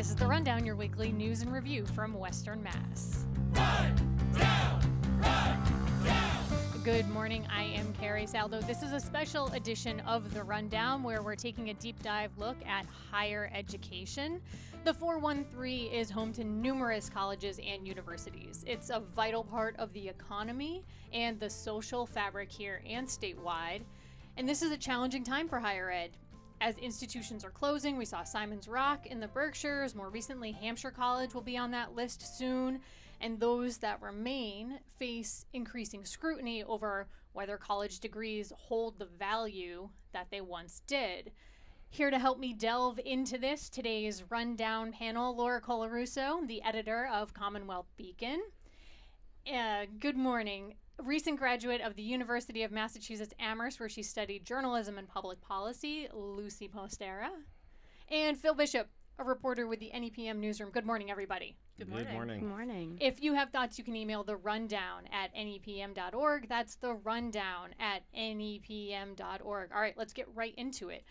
This is The Rundown, your weekly news and review from Western Mass. Good morning, I am Carrie Saldo. This is a special edition of The Rundown where we're taking a deep dive look at higher education. The 413 is home to numerous colleges and universities. It's a vital part of the economy and the social fabric here and statewide. And this is a challenging time for higher ed. As institutions are closing, we saw Simon's Rock in the Berkshires. More recently, Hampshire College will be on that list soon. And those that remain face increasing scrutiny over whether college degrees hold the value that they once did. Here to help me delve into this, today's Rundown panel, Laura Colarusso, the editor of Commonwealth Beacon. Good morning. Recent graduate of the University of Massachusetts Amherst, where she studied journalism and public policy, Lucy Postera. And Phil Bishop, a reporter with the NEPM Newsroom. Good morning, everybody. Good morning. Good morning. If you have thoughts, you can email the rundown at nepm.org. That's the rundown at nepm.org. All right, let's get right into it.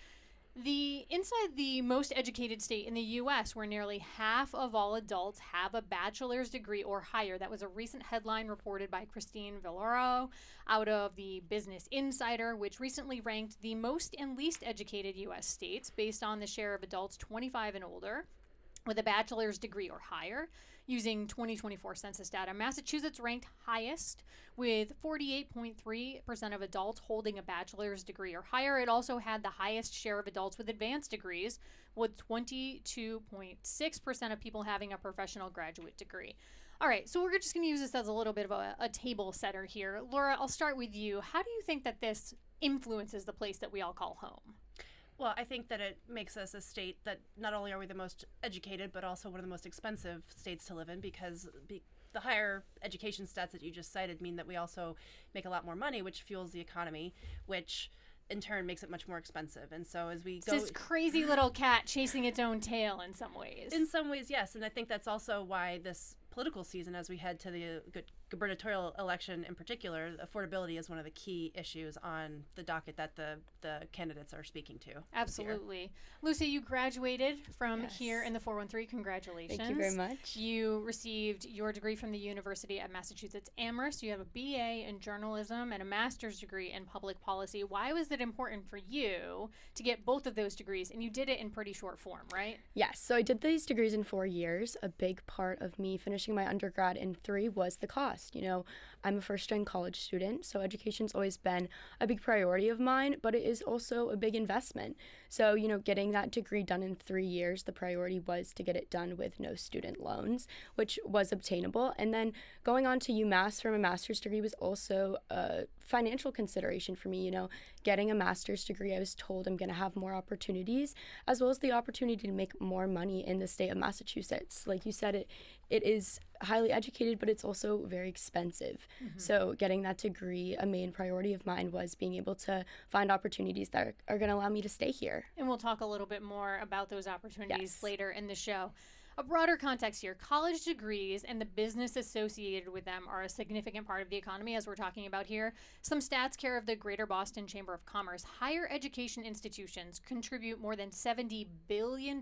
Inside the most educated state in the U.S., where nearly half of all adults have a bachelor's degree or higher. That was a recent headline reported by Christine Villoro out of the Business Insider, which recently ranked the most and least educated U.S. states based on the share of adults 25 and older with a bachelor's degree or higher. Using 2024 census data, Massachusetts ranked highest with 48.3% of adults holding a bachelor's degree or higher. It also had the highest share of adults with advanced degrees, with 22.6% of people having a professional graduate degree. All right, so we're just going to use this as a little bit of a table setter here. Laura, I'll start with you. How do you think that this influences the place that we all call home? Well, I think that it makes us a state that not only are we the most educated, but also one of the most expensive states to live in, because the higher education stats that you just cited mean that we also make a lot more money, which fuels the economy, which in turn makes it much more expensive. And so as we It's this crazy little cat chasing its own tail in some ways. In some ways, yes. And I think that's also why this political season, as we head to the gubernatorial election in particular, affordability is one of the key issues on the docket that the candidates are speaking to. Absolutely. Lucy, you graduated from here in the 413. Congratulations. Thank you very much. You received your degree from the University of Massachusetts Amherst. You have a BA in journalism and a master's degree in public policy. Why was it important for you to get both of those degrees? And you did it in pretty short form, right? Yes, so I did these degrees in 4 years. A big part of me finishing my undergrad in 3 was the cost. You know, I'm a first-gen college student, so education's always been a big priority of mine, but it is also a big investment. So, you know, getting that degree done in 3 years, the priority was to get it done with no student loans, which was obtainable. And then going on to UMass for my master's degree was also a financial consideration for me. You know, getting a master's degree, I was told I'm going to have more opportunities, as well as the opportunity to make more money in the state of Massachusetts. Like you said, it is highly educated, but it's also very expensive. Mm-hmm. So getting that degree, a main priority of mine was being able to find opportunities that are going to allow me to stay here. And we'll talk a little bit more about those opportunities later in the show. A broader context here, college degrees and the business associated with them are a significant part of the economy, as we're talking about here. Some stats care of the Greater Boston Chamber of Commerce. Higher education institutions contribute more than $70 billion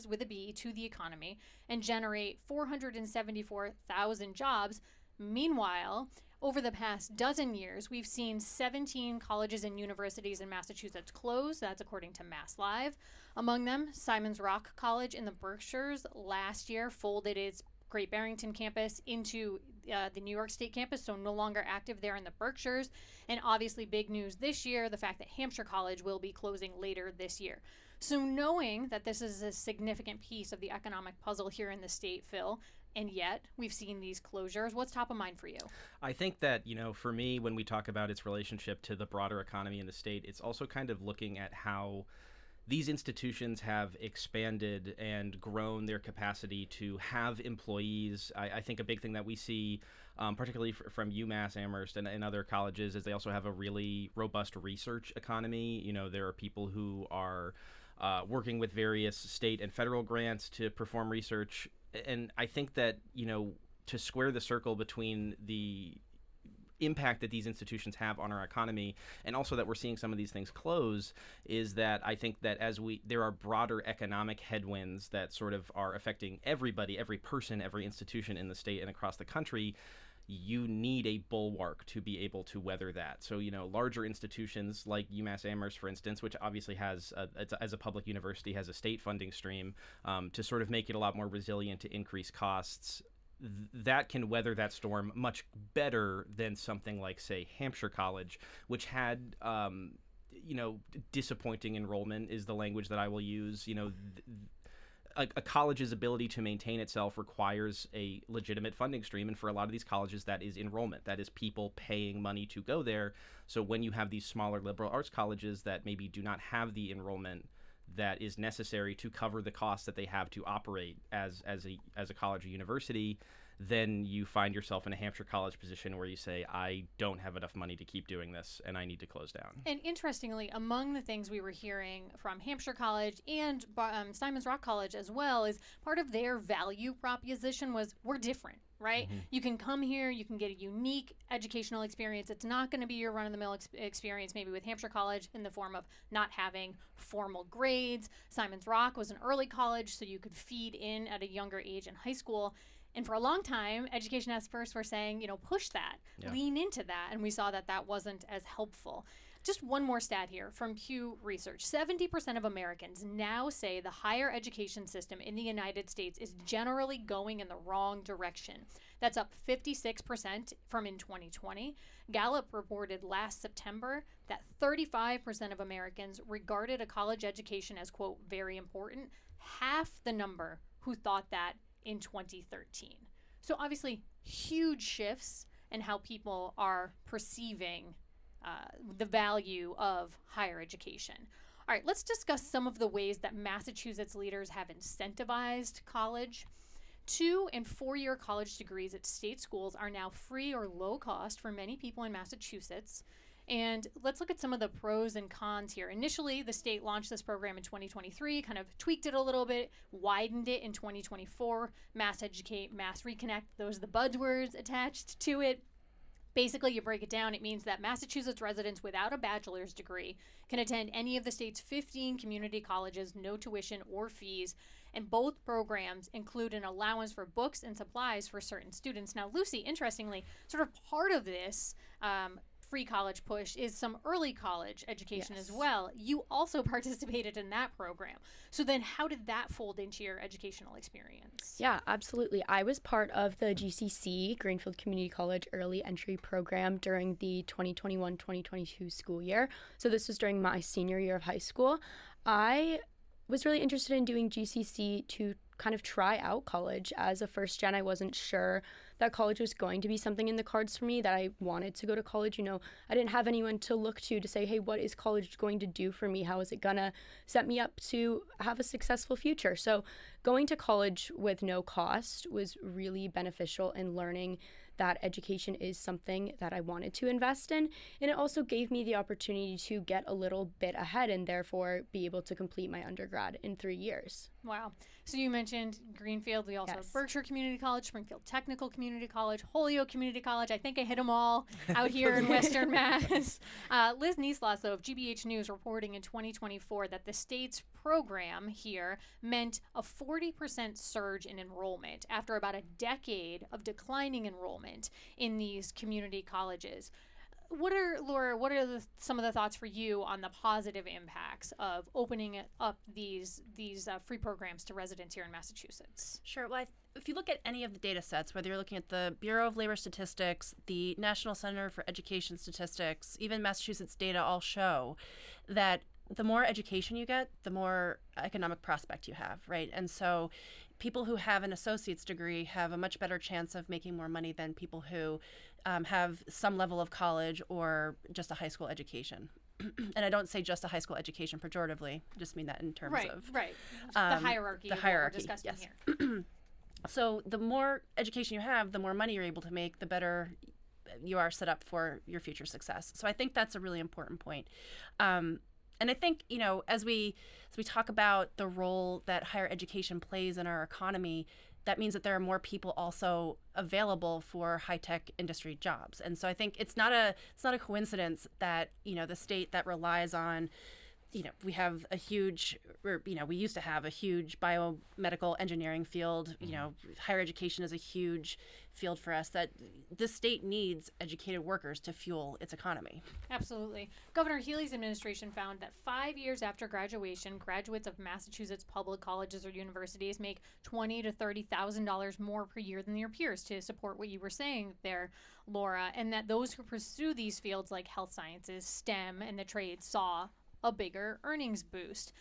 with a B to the economy and generate 474,000 jobs. Meanwhile, over the past dozen years, we've seen 17 colleges and universities in Massachusetts close. That's according to Mass Live. Among them, Simon's Rock College in the Berkshires last year folded its Great Barrington campus into the New York State campus, so no longer active there in the Berkshires. And obviously big news this year, the fact that Hampshire College will be closing later this year. So knowing that this is a significant piece of the economic puzzle here in the state, Phil, and yet we've seen these closures, what's top of mind for you? I think that, you know, for me, when we talk about its relationship to the broader economy in the state, it's also kind of looking at how these institutions have expanded and grown their capacity to have employees. I think a big thing that we see, particularly from UMass Amherst and other colleges, is they also have a really robust research economy. You know, there are people who are working with various state and federal grants to perform research. And I think that, you know, to square the circle between the impact that these institutions have on our economy, and also that we're seeing some of these things close, is that I think that there are broader economic headwinds that sort of are affecting everybody, every person, every institution in the state and across the country. You need a bulwark to be able to weather that. So, larger institutions like UMass Amherst, for instance, which obviously has, as a public university, has a state funding stream to sort of make it a lot more resilient to increase costs. That can weather that storm much better than something like, say, Hampshire College, which had, disappointing enrollment is the language that I will use. A college's ability to maintain itself requires a legitimate funding stream, and for a lot of these colleges, that is enrollment. That is people paying money to go there. So when you have these smaller liberal arts colleges that maybe do not have the enrollment that is necessary to cover the costs that they have to operate as a college or university, then you find yourself in a Hampshire College position where you say, I don't have enough money to keep doing this and I need to close down. And interestingly, among the things we were hearing from Hampshire College and Simon's Rock College as well, is part of their value proposition was, we're different, right? Mm-hmm. You can come here, you can get a unique educational experience. It's not going to be your run-of-the-mill experience, maybe with Hampshire College, in the form of not having formal grades. Simon's Rock was an early college, so you could feed in at a younger age in high school. And for a long time, Education Ask First were saying, push that, lean into that. And we saw that that wasn't as helpful. Just one more stat here from Pew Research. 70% of Americans now say the higher education system in the United States is generally going in the wrong direction. That's up 56% from in 2020. Gallup reported last September that 35% of Americans regarded a college education as, quote, very important. Half the number who thought that in 2013. So obviously huge shifts in how people are perceiving the value of higher education. All right, let's discuss some of the ways that Massachusetts leaders have incentivized college. 2- and 4-year college degrees at state schools are now free or low cost for many people in Massachusetts. And let's look at some of the pros and cons here. Initially, the state launched this program in 2023, kind of tweaked it a little bit, widened it in 2024. Mass Educate, Mass Reconnect, those are the buzzwords attached to it. Basically, you break it down, it means that Massachusetts residents without a bachelor's degree can attend any of the state's 15 community colleges, no tuition or fees. And both programs include an allowance for books and supplies for certain students. Now, Lucy, interestingly, sort of part of this free college push is some early college education as well. You also participated in that program. So then how did that fold into your educational experience? Yeah, absolutely. I was part of the GCC, Greenfield Community College Early Entry Program, during the 2021-2022 school year. So this was during my senior year of high school. I was really interested in doing GCC to kind of try out college. As a first gen, I wasn't sure that college was going to be something in the cards for me, that I wanted to go to college. I didn't have anyone to look to say, hey, what is college going to do for me? How is it gonna set me up to have a successful future? So going to college with no cost was really beneficial in learning that education is something that I wanted to invest in. And it also gave me the opportunity to get a little bit ahead and therefore be able to complete my undergrad in 3 years. Wow. So you mentioned Greenfield. We also have Yes. Berkshire Community College, Springfield Technical Community College, Holyoke Community College. I think I hit them all out here in Western Mass. Liz Nieslas, though, of GBH News, reporting in 2024 that the state's program here meant a 40% surge in enrollment after about a decade of declining enrollment in these community colleges. Laura, what are some of the thoughts for you on the positive impacts of opening up these free programs to residents here in Massachusetts? Sure. Well, if you look at any of the data sets, whether you're looking at the Bureau of Labor Statistics, the National Center for Education Statistics, even Massachusetts data, all show that the more education you get, the more economic prospect you have, right? And so people who have an associate's degree have a much better chance of making more money than people who have some level of college or just a high school education. And I don't say just a high school education pejoratively, I just mean that in terms of the hierarchy. the of hierarchy, what we're discussing yes. here. So the more education you have, the more money you're able to make, the better you are set up for your future success. So I think that's a really important point. And I think, as we talk about the role that higher education plays in our economy, that means that there are more people also available for high-tech industry jobs. And so I think it's not a coincidence that, the state that relies on, we have a huge, we used to have a huge biomedical engineering field. Higher education is a huge field for us, that this state needs educated workers to fuel its economy. Absolutely. Governor Healey's administration found that 5 years after graduation, graduates of Massachusetts public colleges or universities make $20,000 to $30,000 more per year than their peers, to support what you were saying there, Laura, and that those who pursue these fields like health sciences, STEM, and the trades saw a bigger earnings boost.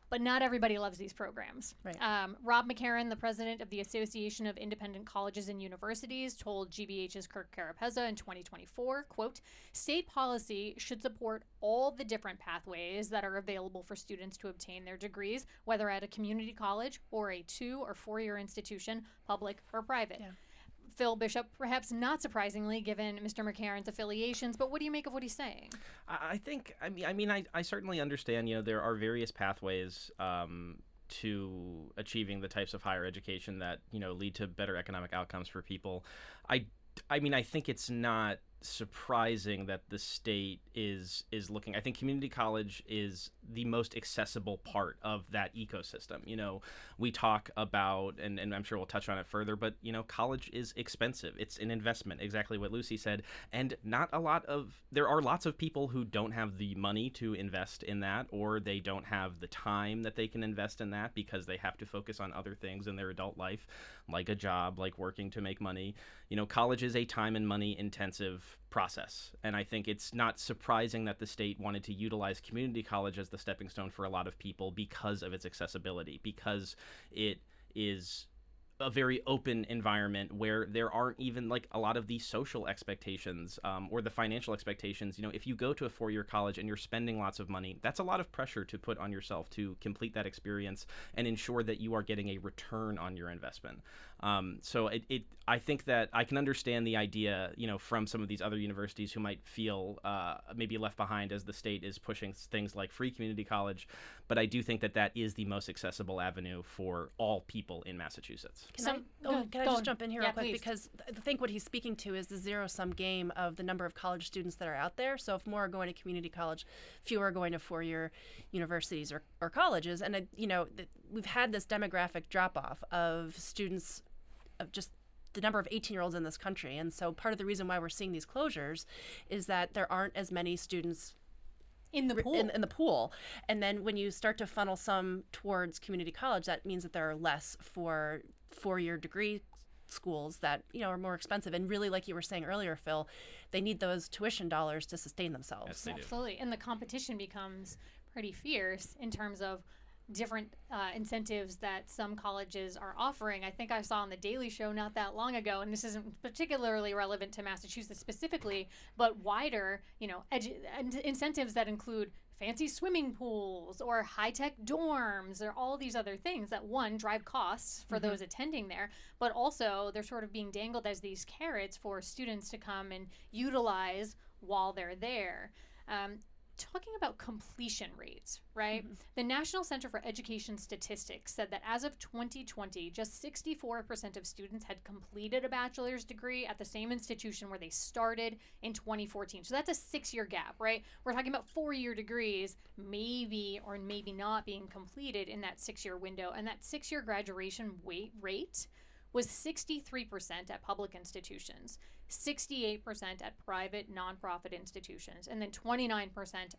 But not everybody loves these programs. Right. Rob McCarran, the president of the Association of Independent Colleges and Universities, told GBH's Kirk Carapezza in 2024, quote, "State policy should support all the different pathways that are available for students to obtain their degrees, whether at a community college or a 2 or 4 year institution, public or private." Yeah. Phil Bishop, perhaps not surprisingly given Mr. McCarran's affiliations, but what do you make of what he's saying? I certainly understand, there are various pathways to achieving the types of higher education that, lead to better economic outcomes for people. I think it's not surprising that the state is looking. I think community college is the most accessible part of that ecosystem. We talk about, and I'm sure we'll touch on it further, but college is expensive. It's an investment, exactly what Lucy said, and there are lots of people who don't have the money to invest in that, or they don't have the time that they can invest in that because they have to focus on other things in their adult life, like a job, like working to make money. College is a time and money intensive process, and I think it's not surprising that the state wanted to utilize community college as the stepping stone for a lot of people because of its accessibility, because it is a very open environment where there aren't even like a lot of the social expectations or the financial expectations. If you go to a 4-year college and you're spending lots of money, that's a lot of pressure to put on yourself to complete that experience and ensure that you are getting a return on your investment. So I think that I can understand the idea, from some of these other universities who might feel maybe left behind as the state is pushing things like free community college. But I do think that that is the most accessible avenue for all people in Massachusetts. Can I just jump in here real quick? Please. Because I think what he's speaking to is the zero-sum game of the number of college students that are out there. So if more are going to community college, fewer are going to 4-year universities or colleges. And, we've had this demographic drop-off of students, of just the number of 18-year-olds in this country. And so part of the reason why we're seeing these closures is that there aren't as many students In the pool. in the pool. And then when you start to funnel some towards community college, that means that there are less for 4-year degree schools that are more expensive. And really, like you were saying earlier, Phil, they need those tuition dollars to sustain themselves. Yes, they do. Absolutely. And the competition becomes pretty fierce in terms of different incentives that some colleges are offering. I think I saw on the Daily Show not that long ago, and this isn't particularly relevant to Massachusetts specifically, but wider, incentives that include fancy swimming pools or high-tech dorms or all these other things that, one, drive costs for those attending there, but also they're sort of being dangled as these carrots for students to come and utilize while they're there. Talking about completion rates, right? The National Center for Education Statistics said that as of 2020, just 64% of students had completed a bachelor's degree at the same institution where they started in 2014. So that's a 6-year gap, right? We're talking about 4-year degrees, maybe or maybe not being completed in that 6-year window. And that 6-year graduation rate was 63% at public institutions, 68% at private nonprofit institutions, and then 29%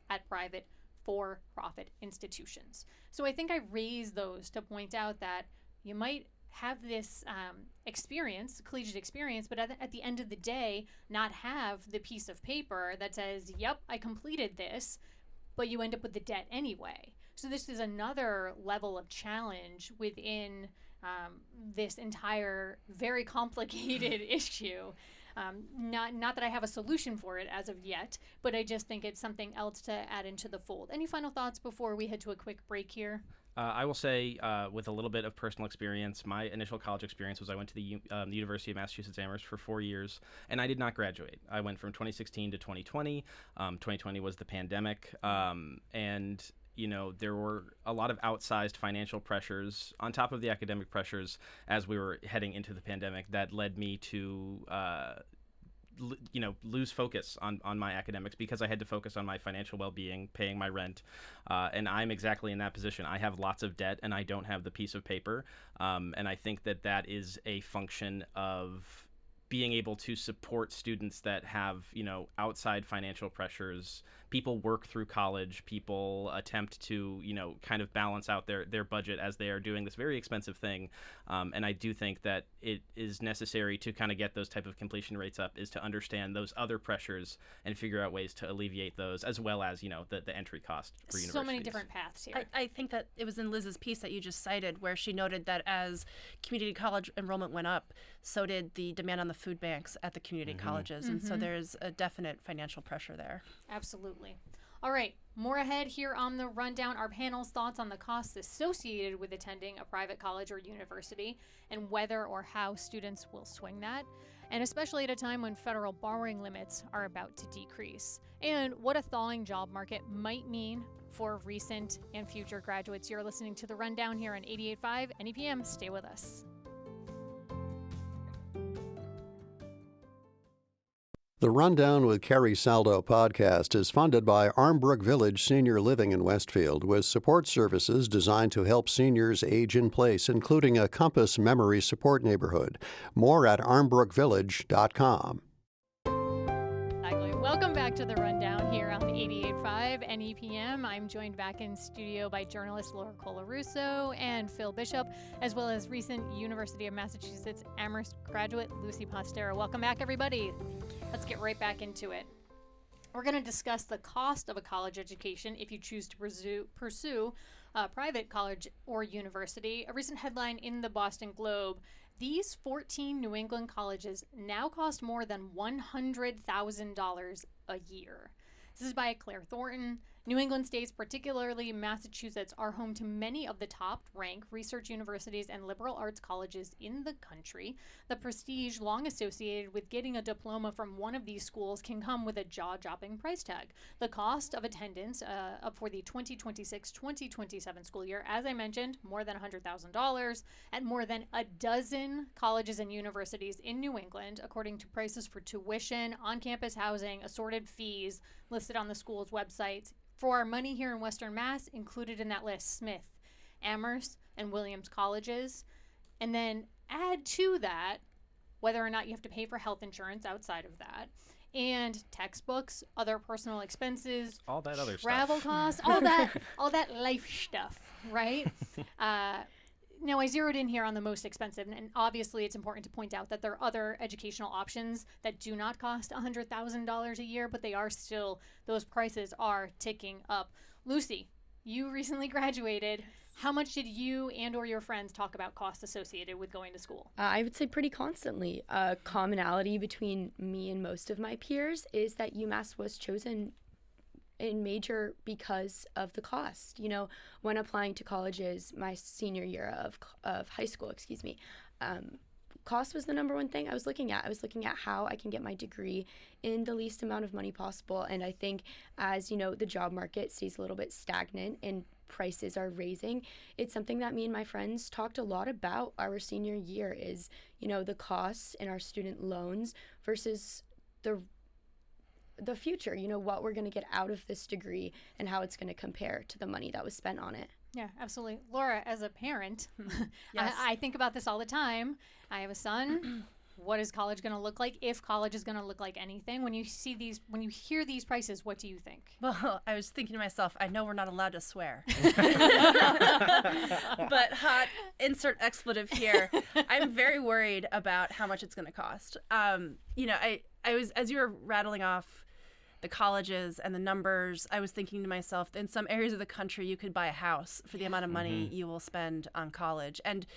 at private for-profit institutions. So I think I raise those to point out that you might have this collegiate experience, but at the end of the day, not have the piece of paper that says, yep, I completed this, but you end up with the debt anyway. So this is another level of challenge within this entire very complicated issue. Not that I have a solution for it as of yet, but I just think it's something else to add into the fold. Any final thoughts before we head to a quick break here? I will say, with a little bit of personal experience, my initial college experience was I went to the University of Massachusetts Amherst for 4 years, and I did not graduate. I went from 2016 to 2020. 2020 was the pandemic, and there were a lot of outsized financial pressures on top of the academic pressures as we were heading into the pandemic that led me to lose focus on my academics because I had to focus on my financial well-being, paying my rent, and I'm exactly in that position. I have lots of debt and I don't have the piece of paper, and I think that is a function of being able to support students that have, outside financial pressures. People work through college, people attempt to, kind of balance out their budget as they are doing this very expensive thing. And I do think that it is necessary to kind of get those type of completion rates up is to understand those other pressures and figure out ways to alleviate those, as well as, the entry cost for universities. So many different paths here. I think that it was in Liz's piece that you just cited where she noted that as community college enrollment went up, so did the demand on the food banks at the community colleges. And so there's a definite financial pressure there. Absolutely. All right, more ahead here on the rundown. Our panel's thoughts on the costs associated with attending a private college or university and whether or how students will swing that, and especially at a time when federal borrowing limits are about to decrease, and what a thawing job market might mean for recent and future graduates. You're listening to The Rundown here on 88.5 NEPM. Stay with us. The Rundown with Carrie Saldo podcast is funded by Armbrook Village Senior Living in Westfield with support services designed to help seniors age in place, including a Compass Memory Support Neighborhood. More at armbrookvillage.com. Welcome back to The Rundown here on 88.5 NEPM. I'm joined back in studio by journalist Laura Colarusso and Phil Bishop, as well as recent University of Massachusetts Amherst graduate Lucy Postera. Welcome back, everybody. Let's get right back into it. We're going to discuss the cost of a college education if you choose to pursue a private college or university. A recent headline in the Boston Globe: these 14 New England colleges now cost more than $100,000 a year. This is by Claire Thornton. New England states, particularly Massachusetts, are home to many of the top-ranked research universities and liberal arts colleges in the country. The prestige long associated with getting a diploma from one of these schools can come with a jaw-dropping price tag. The cost of attendance up for the 2026-2027 school year, as I mentioned, more than $100,000 at more than a dozen colleges and universities in New England, according to prices for tuition, on-campus housing, assorted fees listed on the school's websites. For our money here in Western Mass, included in that list, Smith, Amherst, and Williams colleges. And then add to that whether or not you have to pay for health insurance outside of that, and textbooks, other personal expenses, all that other travel stuff. costs, all that life stuff, right? Now, I zeroed in here on the most expensive, and obviously it's important to point out that there are other educational options that do not cost $100,000 a year, but they are still, those prices are ticking up. Lucy, you recently graduated. How much did you and or your friends talk about costs associated with going to school? I would say pretty constantly. A commonality between me and most of my peers is that UMass was chosen in major because of the cost. When applying to colleges my senior year of high school, cost was the number one thing I was looking at. I was looking at how I can get my degree in the least amount of money possible. And I think as, the job market stays a little bit stagnant and prices are raising, it's something that me and my friends talked a lot about our senior year is, the costs in our student loans versus the future, what we're going to get out of this degree and how it's going to compare to the money that was spent on it. Yeah, absolutely. Laura, as a parent, Yes. I think about this all the time. I have a son. What is college going to look like? If college is going to look like anything, when you hear these prices, what do you think? Well, I was thinking to myself, I know we're not allowed to swear. But hot insert expletive here. I'm very worried about how much it's going to cost. I was, as you were rattling off the colleges and the numbers, I was thinking to myself, in some areas of the country, you could buy a house for the amount of money you will spend on college. And,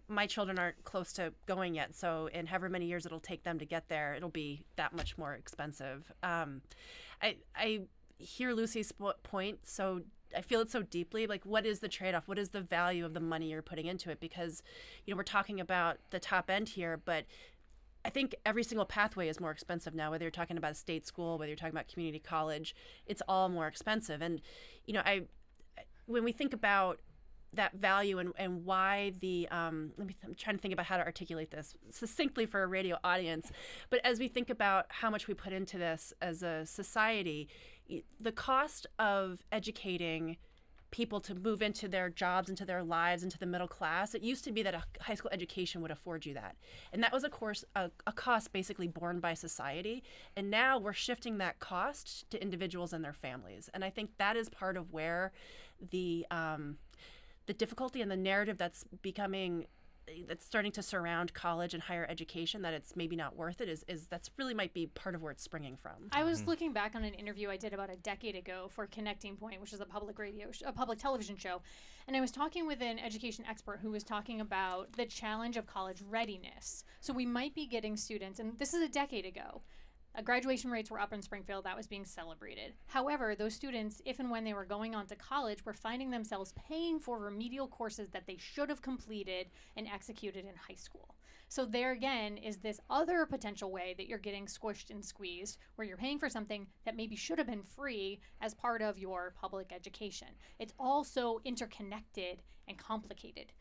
my children aren't close to going yet. So in however many years it'll take them to get there, it'll be that much more expensive. I hear Lucy's point, so I feel it so deeply. Like, what is the trade-off? What is the value of the money you're putting into it? Because, we're talking about the top end here, but I think every single pathway is more expensive now, whether you're talking about a state school, whether you're talking about community college, it's all more expensive. And, when we think about that value and why I'm trying to think about how to articulate this succinctly for a radio audience. But as we think about how much we put into this as a society, the cost of educating people to move into their jobs, into their lives, into the middle class, it used to be that a high school education would afford you that. And that was, of course, a cost basically borne by society. And now we're shifting that cost to individuals and their families. And I think that is part of where the difficulty and the narrative that's starting to surround college and higher education, that it's maybe not worth it, is that's really might be part of where it's springing from. I was looking back on an interview I did about a decade ago for Connecting Point, which is a public television show, and I was talking with an education expert who was talking about the challenge of college readiness. So we might be getting students, and this is a decade ago. Graduation rates were up in Springfield. That was being celebrated. However, those students, if and when they were going on to college, were finding themselves paying for remedial courses that they should have completed and executed in high school. So there again is this other potential way that you're getting squished and squeezed, where you're paying for something that maybe should have been free as part of your public education. It's all so interconnected and complicated.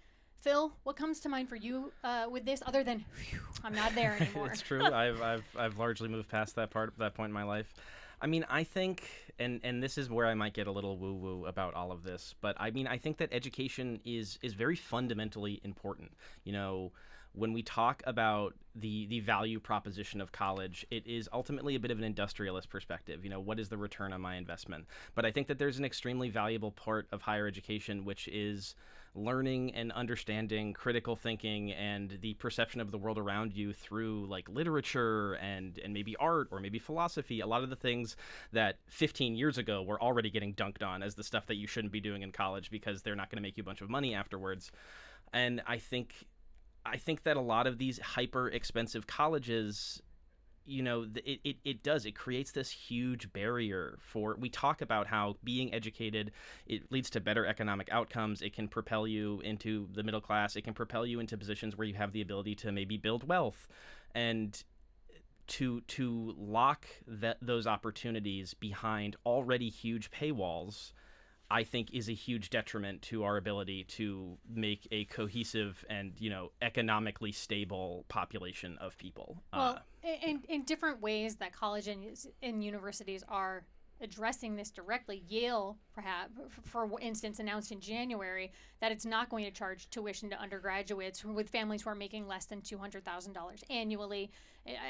Phil, what comes to mind for you with this, other than whew, I'm not there anymore? It's true. I've largely moved past that point in my life. I mean, I think, and this is where I might get a little woo-woo about all of this, but I mean, I think that education is very fundamentally important. You know, when we talk about the value proposition of college, it is ultimately a bit of an industrialist perspective. You know, what is the return on my investment? But I think that there's an extremely valuable part of higher education, which is learning and understanding critical thinking and the perception of the world around you through like literature and maybe art or maybe philosophy. A lot of the things that 15 years ago were already getting dunked on as the stuff that you shouldn't be doing in college because they're not going to make you a bunch of money afterwards. And I think that a lot of these hyper expensive colleges, you know, it creates this huge barrier for, we talk about how being educated, it leads to better economic outcomes. It can propel you into the middle class. It can propel you into positions where you have the ability to maybe build wealth. And to lock those opportunities behind already huge paywalls, I think is a huge detriment to our ability to make a cohesive and, you know, economically stable population of people. Well, in different ways that college and universities are addressing this directly. Yale, perhaps, for instance, announced in January that it's not going to charge tuition to undergraduates with families who are making less than $200,000 annually.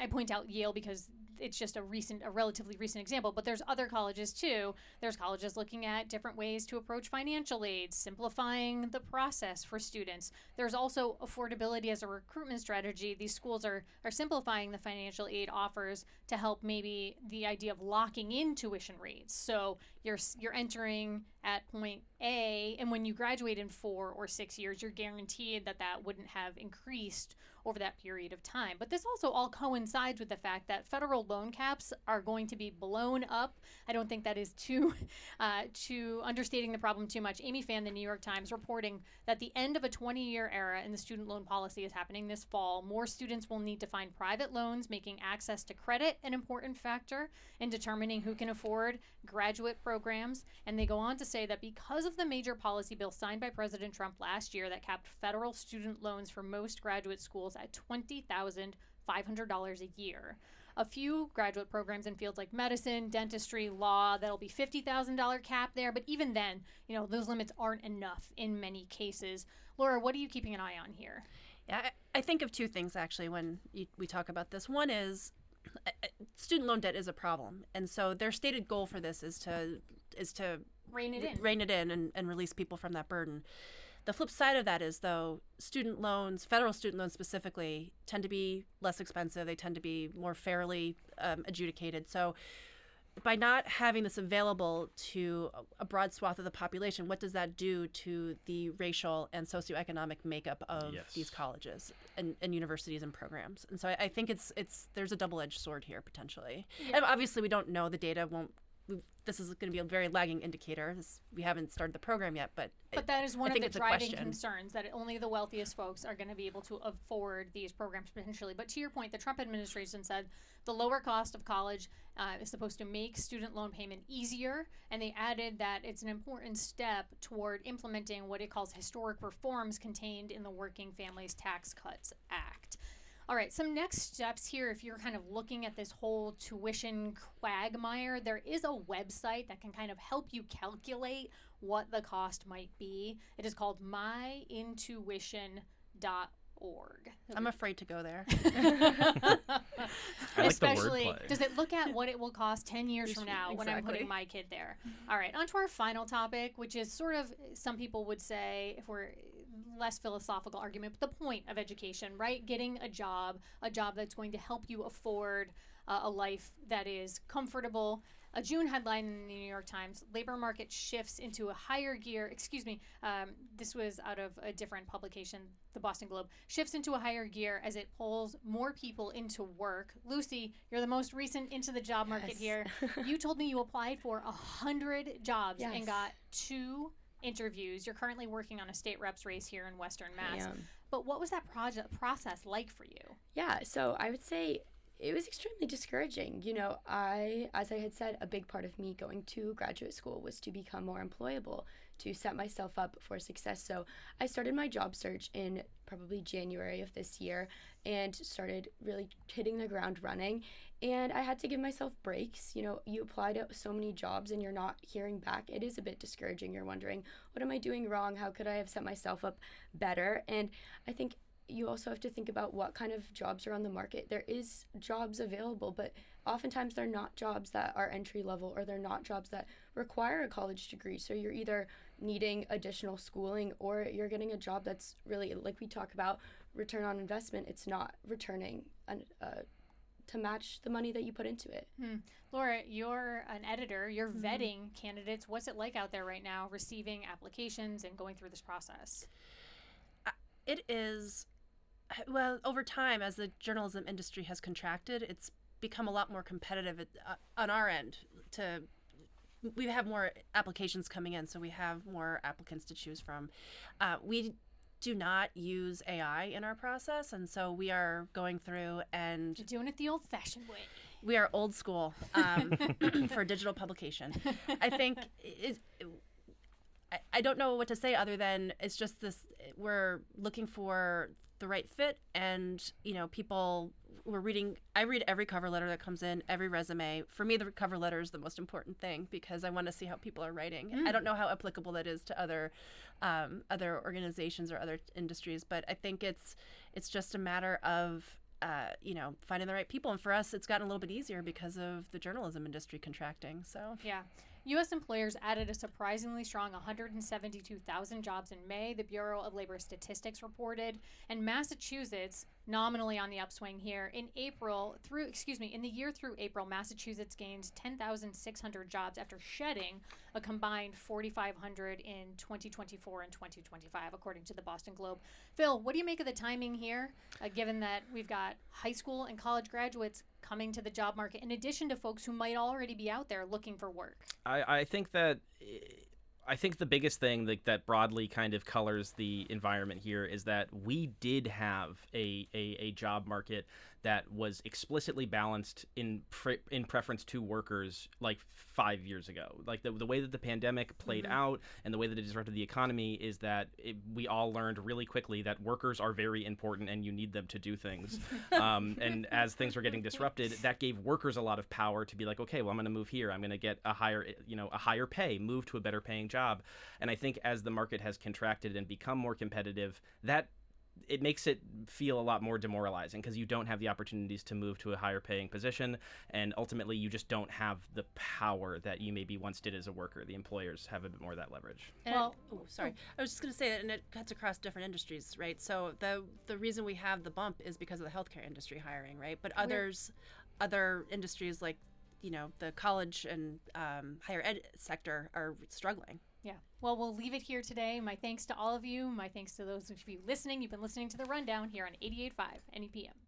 I point out Yale because it's just a relatively recent example, but there's other colleges too. There's colleges looking at different ways to approach financial aid, simplifying the process for students. There's also affordability as a recruitment strategy. These schools are simplifying the financial aid offers to help maybe the idea of locking in tuition rates. So you're entering at point A, and when you graduate in 4 or 6 years, you're guaranteed that wouldn't have increased over that period of time. But this also all coincides with the fact that federal loan caps are going to be blown up. I don't think that is too understating the problem too much. Amy Phan, the New York Times, reporting that the end of a 20-year era in the student loan policy is happening this fall. More students will need to find private loans, making access to credit an important factor in determining who can afford graduate programs. And they go on to say that because of the major policy bill signed by President Trump last year that capped federal student loans for most graduate schools at $20,500 a year. A few graduate programs in fields like medicine, dentistry, law, that'll be $50,000 cap there. But even then, you know, those limits aren't enough in many cases. Laura, what are you keeping an eye on here? Yeah, I think of two things actually when we talk about this. One is student loan debt is a problem, and so their stated goal for this is to rein it in and release people from that burden. The flip side of that is, though, student loans, federal student loans specifically, tend to be less expensive. They tend to be more fairly adjudicated. So by not having this available to a broad swath of the population, what does that do to the racial and socioeconomic makeup of these colleges and universities and programs? And so I think there's a double-edged sword here, potentially. Yeah. And obviously, we don't know. The data this is going to be a very lagging indicator. We haven't started the program yet, but that is one I of think the it's a driving question. concerns, that only the wealthiest folks are going to be able to afford these programs potentially. But to your point, the Trump administration said the lower cost of college is supposed to make student loan payment easier, and they added that it's an important step toward implementing what it calls historic reforms contained in the Working Families Tax Cuts Act. All right, some next steps here, if you're kind of looking at this whole tuition quagmire, there is a website that can kind of help you calculate what the cost might be. It is called myintuition.org. I'm afraid to go there. I like the Especially, wordplay. does it look at what it will cost 10 years from now when I'm Exactly. putting my kid there? All right, on to our final topic, which is sort of, some people would say, if we're less philosophical argument, but the point of education, right? Getting a job that's going to help you afford a life that is comfortable. A June headline in the New York Times, labor market shifts into a higher gear, this was out of a different publication, the Boston Globe, shifts into a higher gear as it pulls more people into work. Lucy, you're the most recent into the job market Yes. here. You told me you applied for 100 jobs and Yes. got 2 interviews. You're currently working on a state reps race here in Western Mass. I am. But what was that process like for you? Yeah, so I would say it was extremely discouraging. You know, as I had said, a big part of me going to graduate school was to become more employable, to set myself up for success. So I started my job search in probably January of this year and started really hitting the ground running. And I had to give myself breaks. You know, you apply to so many jobs and you're not hearing back. It is a bit discouraging. You're wondering, what am I doing wrong? How could I have set myself up better? And I think you also have to think about what kind of jobs are on the market. There is jobs available, but oftentimes they're not jobs that are entry level, or they're not jobs that require a college degree. So you're either needing additional schooling, or you're getting a job that's really, like we talk about, return on investment. It's not returning to match the money that you put into it. Laura, you're an editor. You're vetting candidates. What's it like out there right now, receiving applications and going through this process? It is, well, over time, as the journalism industry has contracted, it's become a lot more competitive on our end. We have more applications coming in, so we have more applicants to choose from. We do not use AI in our process, and so we are going through and You're doing it the old-fashioned way. we are old school for digital publication. I think I don't know what to say other than it's just this, we're looking for the right fit, and people, I read every cover letter that comes in, every resume. For me, the cover letter is the most important thing because I want to see how people are writing. I don't know how applicable that is to other organizations or other industries, but I think it's just a matter of finding the right people. And for us, it's gotten a little bit easier because of the journalism industry contracting. So Yeah. U.S. employers added a surprisingly strong 172,000 jobs in May, the Bureau of Labor Statistics reported. And Massachusetts, nominally on the upswing here, in the year through April, Massachusetts gained 10,600 jobs after shedding a combined 4,500 in 2024 and 2025, according to the Boston Globe. Phil, what do you make of the timing here, given that we've got high school and college graduates coming to the job market, in addition to folks who might already be out there looking for work? I think the biggest thing that broadly kind of colors the environment here is that we did have a job market that was explicitly balanced in preference to workers like 5 years ago. Like the way that the pandemic played out and the way that it disrupted the economy is that we all learned really quickly that workers are very important and you need them to do things. And as things were getting disrupted, that gave workers a lot of power to be like, okay, well, I'm going to move here. I'm going to get a higher pay, move to a better paying job. And I think as the market has contracted and become more competitive, that it makes it feel a lot more demoralizing because you don't have the opportunities to move to a higher paying position, and ultimately you just don't have the power that you maybe once did as a worker. The employers have a bit more of that leverage. I was just going to say that, and it cuts across different industries, right? So the reason we have the bump is because of the healthcare industry hiring, right? But other industries like the college and higher ed sector are struggling. Yeah. Well, we'll leave it here today. My thanks to all of you. My thanks to those of you listening. You've been listening to The Rundown here on 88.5 NEPM.